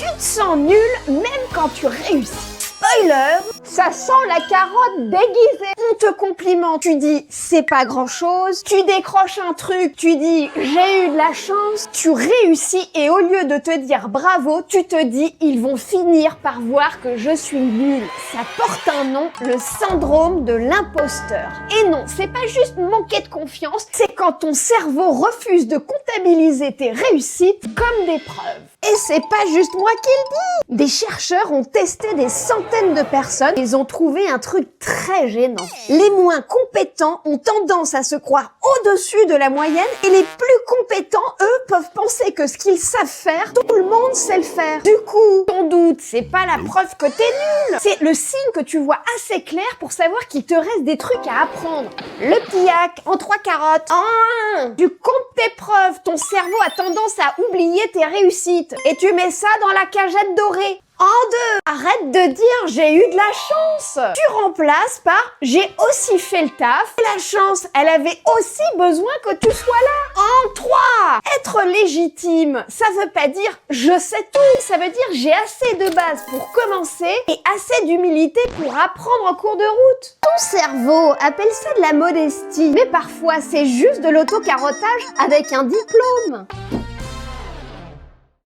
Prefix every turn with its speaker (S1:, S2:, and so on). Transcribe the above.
S1: Tu te sens nul même quand tu réussis. Spoiler, ça sent la carotte déguisée. On te complimente, tu dis c'est pas grand chose. Tu décroches un truc, tu dis j'ai eu de la chance. Tu réussis et au lieu de te dire bravo, tu te dis ils vont finir par voir que je suis nul. Ça porte un nom, le syndrome de l'imposteur. Et non, c'est pas juste manquer de confiance, c'est quand ton cerveau refuse de comptabiliser tes réussites comme des preuves. Et c'est pas juste moi qui le dis. Des chercheurs ont testé des centaines de personnes. Ils ont trouvé un truc très gênant. Les moins compétents ont tendance à se croire au-dessus de la moyenne et les plus compétents, eux, peuvent penser que ce qu'ils savent faire, tout le monde sait le faire. Du coup, ton doute, c'est pas la preuve que t'es nul. C'est le signe que tu vois assez clair pour savoir qu'il te reste des trucs à apprendre. Le pillac en 3 carottes. En 1, tu comptes tes preuves. Ton cerveau a tendance à oublier tes réussites. Et tu mets ça dans la cagette dorée. En 2, arrête de dire j'ai eu de la chance. Tu remplaces par j'ai aussi fait le taf. La chance, elle avait aussi besoin que tu sois là. En 3, être légitime, ça veut pas dire je sais tout. Ça veut dire j'ai assez de base pour commencer et assez d'humilité pour apprendre en cours de route. Ton cerveau appelle ça de la modestie. Mais parfois, c'est juste de l'auto-carottage avec un diplôme.